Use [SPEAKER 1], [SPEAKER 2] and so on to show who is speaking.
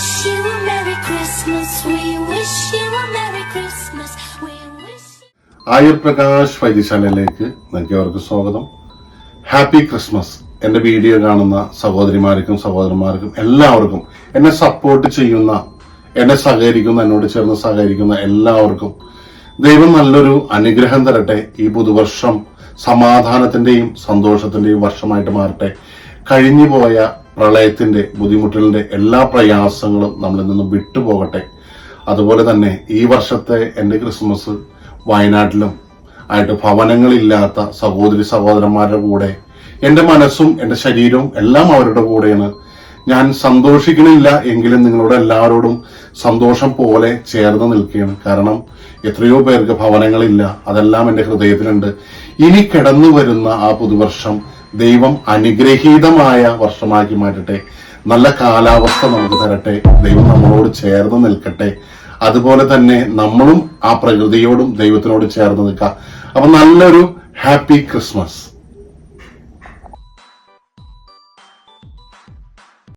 [SPEAKER 1] wish you a Merry Christmas. We wish you a Merry Christmas. We wish you...
[SPEAKER 2] ആയുർ പ്രകാശ് വൈദ്യശാലയിലേക്ക് നൽകിയവർക്ക് സ്വാഗതം. Happy Christmas. എന്റെ video കാണുന്ന സഹോദരിമാർക്കും സഹോദരന്മാർക്കും എല്ലാവർക്കും, എന്നെ support ചെയ്യുന്ന, എന്നെ സഹകരിക്കുന്ന, എന്നോട് ചേർന്ന് സഹകരിക്കുന്ന എല്ലാവർക്കും ദൈവം നല്ലൊരു അനുഗ്രഹം തരട്ടെ. ഈ പുതുവർഷം സമാധാനത്തിന്റെയും സന്തോഷത്തിന്റെയും വർഷമായിട്ട് മാറട്ടെ. കഴിഞ്ഞുപോയ പ്രളയത്തിന്റെ ബുദ്ധിമുട്ടുകളുടെ എല്ലാ പ്രയാസങ്ങളും നമ്മളിൽ നിന്നും വിട്ടുപോകട്ടെ. അതുപോലെ തന്നെ ഈ വർഷത്തെ എന്റെ ക്രിസ്മസ് വയനാട്ടിലും ആയിട്ട് ഭവനങ്ങളില്ലാത്ത സഹോദരി സഹോദരന്മാരുടെ കൂടെ എന്റെ മനസ്സും എന്റെ ശരീരവും എല്ലാം അവരുടെ കൂടെയാണ്. ഞാൻ സന്തോഷിക്കണില്ല എങ്കിലും നിങ്ങളോട് എല്ലാവരോടും സന്തോഷം പോലെ ചേർന്ന് നിൽക്കുകയാണ്. കാരണം എത്രയോ പേർക്ക് ഭവനങ്ങളില്ല. അതെല്ലാം എന്റെ ഹൃദയത്തിലുണ്ട്. ഇനി കടന്നു വരുന്ന ആ പുതുവർഷം ദൈവം അനുഗ്രഹീതമായ വർഷമാക്കി മാറ്റട്ടെ. നല്ല കാലാവസ്ഥ നമുക്ക് തരട്ടെ. ദൈവം നമ്മളോട് ചേർന്ന് നിൽക്കട്ടെ. അതുപോലെ തന്നെ നമ്മളും ആ പ്രകൃതിയോടും ദൈവത്തിനോട് ചേർന്ന് നിൽക്കാം. അപ്പൊ നല്ലൊരു ഹാപ്പി ക്രിസ്മസ്.